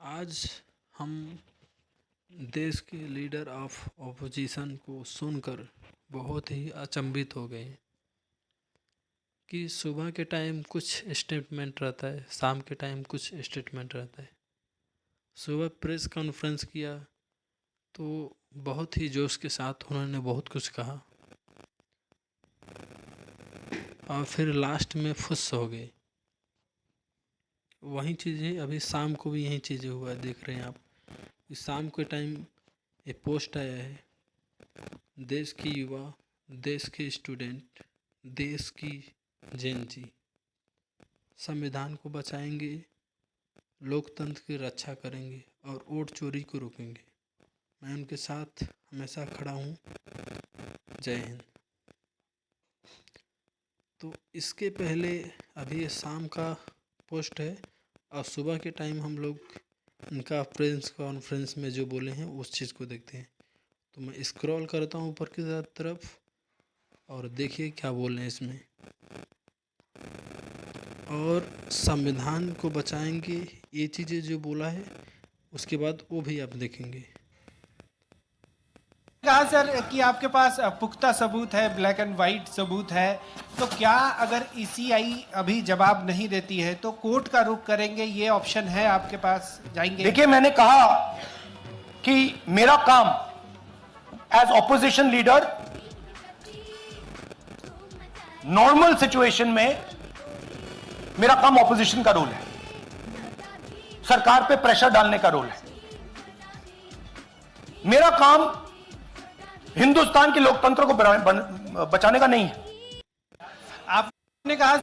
आज हम देश के लीडर ऑफ ऑपोजिशन को सुनकर बहुत ही अचंभित हो गए कि सुबह के टाइम कुछ स्टेटमेंट रहता है, शाम के टाइम कुछ स्टेटमेंट रहता है। सुबह प्रेस कॉन्फ्रेंस किया तो बहुत ही जोश के साथ उन्होंने बहुत कुछ कहा और फिर लास्ट में फुस हो गए। वही चीज़ें अभी शाम को भी यही चीज़ें हुआ देख रहे हैं आप। इस शाम के टाइम ये पोस्ट आया है, देश की युवा, देश के स्टूडेंट, देश की जेन जी संविधान को बचाएंगे, लोकतंत्र की रक्षा करेंगे और वोट चोरी को रोकेंगे। मैं उनके साथ हमेशा खड़ा हूँ। जय हिंद। तो इसके पहले अभी ये शाम का पोस्ट है और सुबह के टाइम हम लोग इनका प्रेस कॉन्फ्रेंस में जो बोले हैं उस चीज़ को देखते हैं। तो मैं स्क्रॉल करता हूँ ऊपर की तरफ और देखिए क्या बोल रहे हैं इसमें। और संविधान को बचाएंगे, ये चीज़ें जो बोला है उसके बाद वो भी आप देखेंगे। कहा सर कि आपके पास पुख्ता सबूत है, ब्लैक एंड वाइट सबूत है, तो क्या अगर ईसीआई अभी जवाब नहीं देती है तो कोर्ट का रुख करेंगे, ये ऑप्शन है आपके पास, जाएंगे? देखिए, मैंने कहा कि मेरा काम as opposition leader normal situation में मेरा काम ऑपोजिशन का रोल है, सरकार पे प्रेशर डालने का रोल है। मेरा काम हिंदुस्तान के लोकतंत्र को बचाने का नहीं है। आपने कहा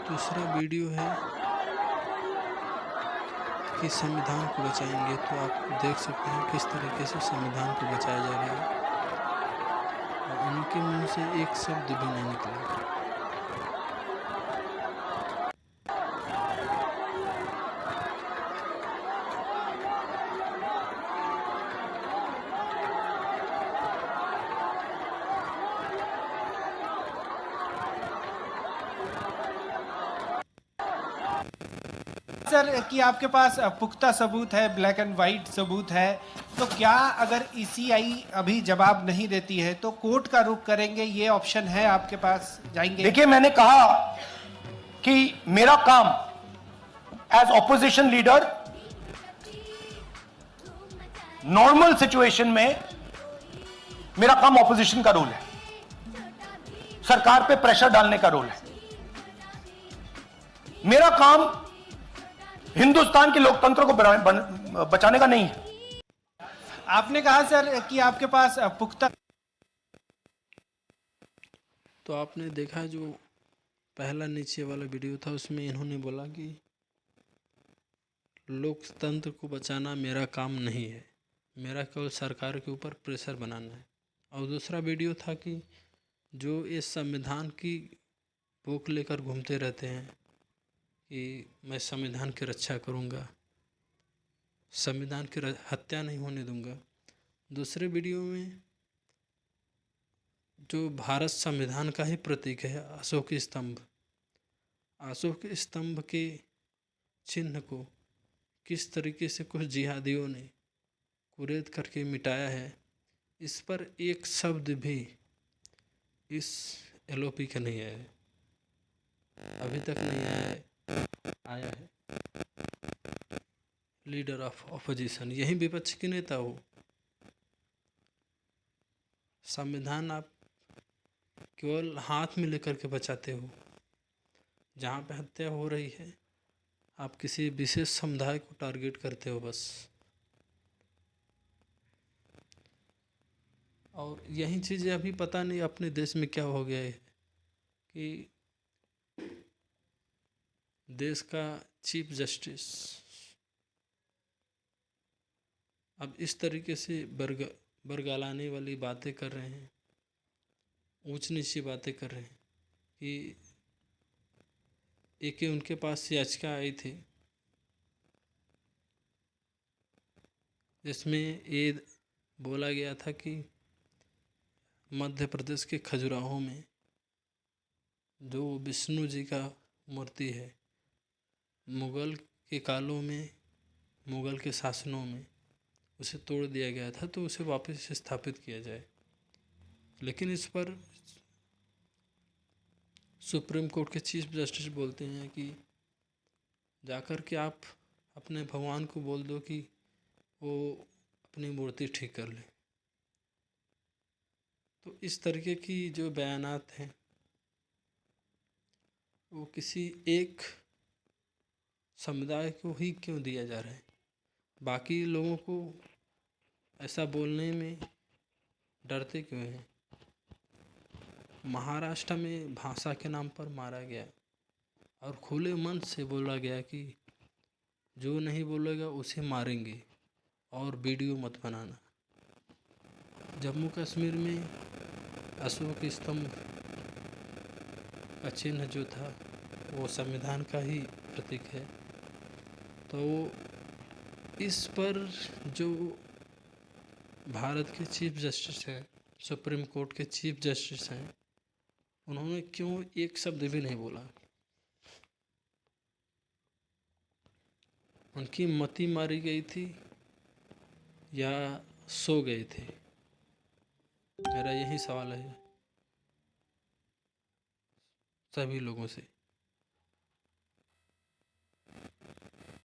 दूसरा वीडियो है कि संविधान को बचाएंगे, तो आप देख सकते हैं किस तरीके से संविधान को बचाया जा रहा है और उनके मुंह से एक शब्द भी नहीं निकला। सर कि आपके पास पुख्ता सबूत है, ब्लैक एंड वाइट सबूत है, तो क्या अगर ईसीआई अभी जवाब नहीं देती है तो कोर्ट का रुख करेंगे, ये ऑप्शन है आपके पास, जाएंगे? देखिए, मैंने कहा कि मेरा काम as opposition leader normal situation में मेरा काम ऑपोजिशन का रोल है, सरकार पे प्रेशर डालने का रोल है। मेरा काम हिंदुस्तान के लोकतंत्र को बचाने का नहीं है। आपने कहा सर कि आपके पास पुख्ता, तो आपने देखा जो पहला नीचे वाला वीडियो था उसमें इन्होंने बोला कि लोकतंत्र को बचाना मेरा काम नहीं है, मेरा केवल सरकार के ऊपर प्रेशर बनाना है। और दूसरा वीडियो था कि जो इस संविधान की बुक लेकर घूमते रहते हैं कि मैं संविधान की रक्षा करूंगा, संविधान की हत्या नहीं होने दूंगा। दूसरे वीडियो में जो भारत संविधान का ही प्रतीक है अशोक स्तंभ, अशोक स्तंभ के चिन्ह को किस तरीके से कुछ जिहादियों ने कुरेद करके मिटाया है, इस पर एक शब्द भी इस एलओपी का नहीं आया है, अभी तक नहीं आया है। लीडर ऑफ ऑपोजिशन, यही विपक्ष के नेता हो। संविधान आप केवल हाथ में लेकर के बचाते हो। जहाँ पे हत्या हो रही है आप किसी विशेष समुदाय को टारगेट करते हो बस। और यही चीज़ें अभी पता नहीं अपने देश में क्या हो गया है कि देश का चीफ जस्टिस अब इस तरीके से बरगलाने वाली बातें कर रहे हैं, ऊंच नीची बातें कर रहे हैं कि एक उनके पास याचिका आई थी जिसमें ये बोला गया था कि मध्य प्रदेश के खजुराहो में जो विष्णु जी का मूर्ति है, मुग़ल के कालों में, मुग़ल के शासनों में उसे तोड़ दिया गया था, तो उसे वापस स्थापित किया जाए। लेकिन इस पर सुप्रीम कोर्ट के चीफ जस्टिस बोलते हैं कि जाकर के आप अपने भगवान को बोल दो कि वो अपनी मूर्ति ठीक कर ले। तो इस तरीके की जो बयानात हैं वो किसी एक समुदाय को ही क्यों दिया जा रहा है, बाकी लोगों को ऐसा बोलने में डरते क्यों हैं। महाराष्ट्र में भाषा के नाम पर मारा गया और खुले मन से बोला गया कि जो नहीं बोलेगा उसे मारेंगे और वीडियो मत बनाना। जम्मू कश्मीर में अशोक स्तंभ का चिन्ह जो था वो संविधान का ही प्रतीक है। तो इस पर जो भारत के चीफ जस्टिस हैं, सुप्रीम कोर्ट के चीफ जस्टिस हैं, उन्होंने क्यों एक शब्द भी नहीं बोला। उनकी मति मारी गई थी या सो गए थे, मेरा यही सवाल है सभी लोगों से।